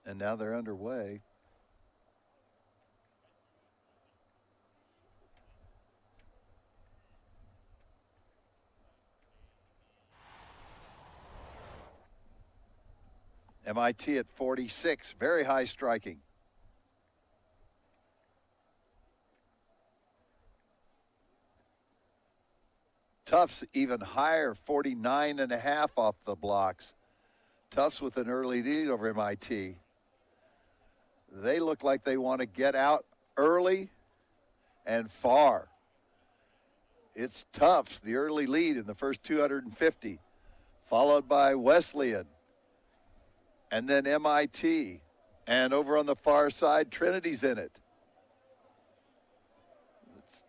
And now they're underway. MIT at 46, very high striking. Tufts even higher, 49.5 off the blocks. Tufts with an early lead over MIT. They look like they want to get out early and far. It's Tufts, the early lead in the first 250, followed by Wesleyan, and then MIT. And over on the far side, Trinity's in it. It's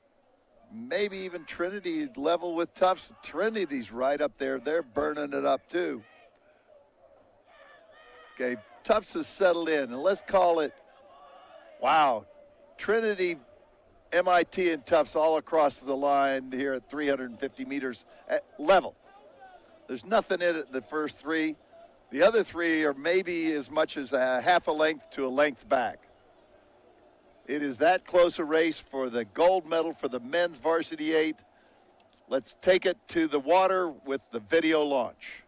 maybe even Trinity level with Tufts. Trinity's right up there. They're burning it up too. Okay, Tufts has settled in, and let's call it, wow, Trinity, MIT, and Tufts all across the line here at 350 meters at level. There's nothing in it the first three. The other three are maybe as much as a half a length to a length back. It is that close a race for the gold medal for the men's Varsity 8. Let's take it to the water with the video launch.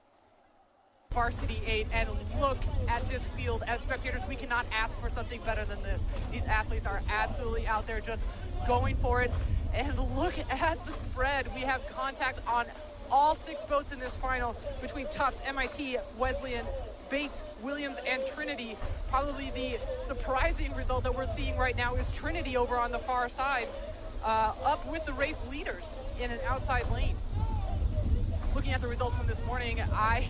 Varsity 8, and look at this field. As spectators, we cannot ask for something better than this. These athletes are absolutely out there just going for it. And look at the spread. We have contact on all 6 boats in this final between Tufts, MIT, Wesleyan, Bates, Williams, and Trinity. Probably the surprising result that we're seeing right now is Trinity over on the far side, up with the race leaders in an outside lane. Looking at the results from this morning, I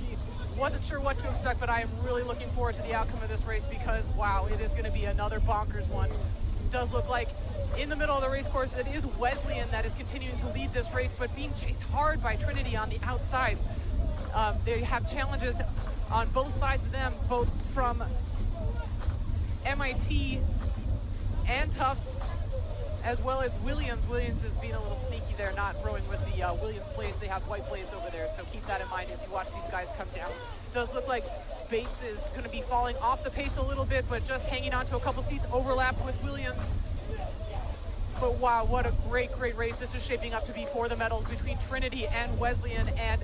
wasn't sure what to expect, but I am really looking forward to the outcome of this race because, wow, it is going to be another bonkers one. It does look like in the middle of the race course, it is Wesleyan that is continuing to lead this race, but being chased hard by Trinity on the outside. They have challenges on both sides of them, both from MIT and Tufts, as well as Williams. Williams is being a little sneaky there, not rowing with the Williams blades. They have white blades over there, so keep that in mind as you watch these guys come down. It does look like Bates is going to be falling off the pace a little bit, but just hanging on to a couple seats, overlap with Williams. But wow, what a great race this is shaping up to be for the medals between Trinity and Wesleyan and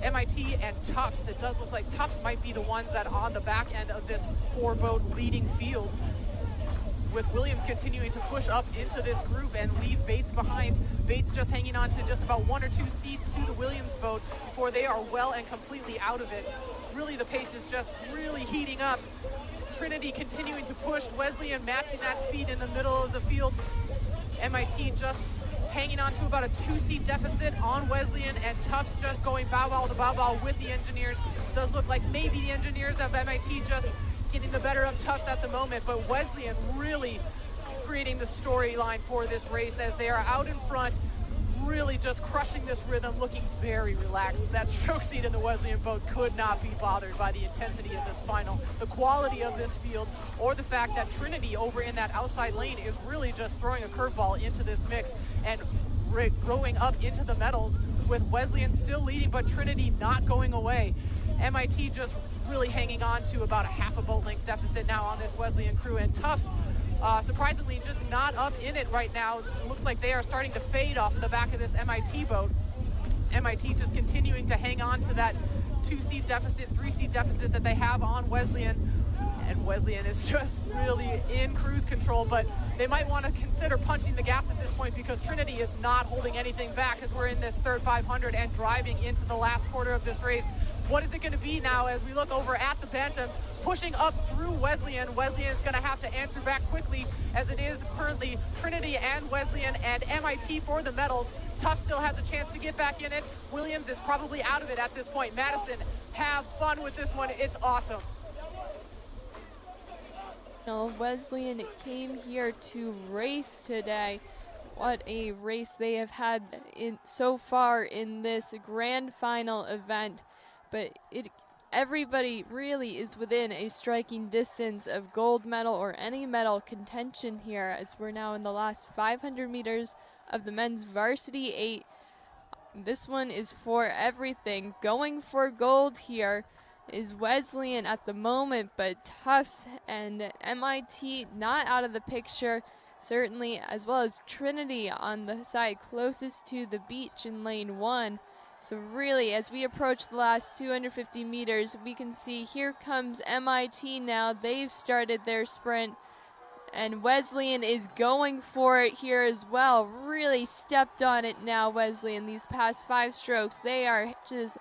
MIT and Tufts. It does look like Tufts might be the ones that on the back end of this 4-boat leading field, with Williams continuing to push up into this group and leave Bates behind. Bates just hanging on to just about 1 or 2 seats to the Williams boat before they are well and completely out of it. Really, the pace is just really heating up. Trinity continuing to push, Wesleyan matching that speed in the middle of the field. MIT just hanging on to about a 2-seat deficit on Wesleyan, and Tufts just going bow-bow to bow-bow with the engineers. Does look like maybe the engineers of MIT just getting the better of Tufts at the moment, but Wesleyan really creating the storyline for this race as they are out in front, really just crushing this rhythm, looking very relaxed. That stroke seat in the Wesleyan boat could not be bothered by the intensity of this final, the quality of this field, or the fact that Trinity over in that outside lane is really just throwing a curveball into this mix and rowing up into the medals, with Wesleyan still leading, but Trinity not going away. MIT just really hanging on to about a half a boat length deficit now on this Wesleyan crew, and Tufts surprisingly just not up in it right now. It looks like they are starting to fade off the back of this MIT boat. MIT just continuing to hang on to that 2-seat deficit, 3-seat deficit that they have on Wesleyan. And Wesleyan is just really in cruise control, but they might want to consider punching the gas at this point because Trinity is not holding anything back as we're in this third 500 and driving into the last quarter of this race. What is it going to be now as we look over at the Bantams, pushing up through Wesleyan? Wesleyan is going to have to answer back quickly, as it is currently Trinity and Wesleyan and MIT for the medals. Tufts still has a chance to get back in it. Williams is probably out of it at this point. Madison, have fun with this one. It's awesome. Well, Wesleyan came here to race today. What a race they have had so far in this grand final event. But everybody really is within a striking distance of gold medal or any medal contention here, as we're now in the last 500 meters of the men's Varsity 8. This one is for everything, going for gold here. is Wesleyan at the moment, but Tufts and MIT not out of the picture, certainly, as well as Trinity on the side closest to the beach in lane 1. So really, as we approach the last 250 meters, we can see here comes MIT now. They've started their sprint, and Wesleyan is going for it here as well. Really stepped on it now, Wesleyan, these past 5 strokes. They are just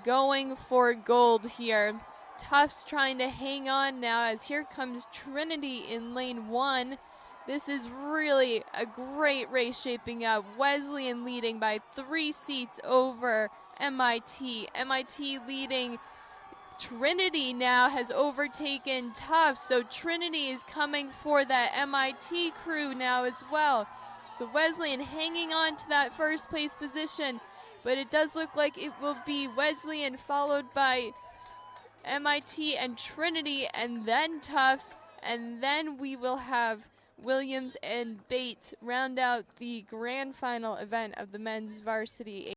going for gold here. Tufts trying to hang on now as here comes Trinity in lane 1. This is really a great race shaping up. Wesleyan leading by 3 seats over MIT. MIT leading. Trinity now has overtaken Tufts, so Trinity is coming for that MIT crew now as well. So Wesleyan hanging on to that first place position, but it does look like it will be Wesleyan followed by MIT and Trinity and then Tufts, and then we will have Williams and Bates round out the grand final event of the men's varsity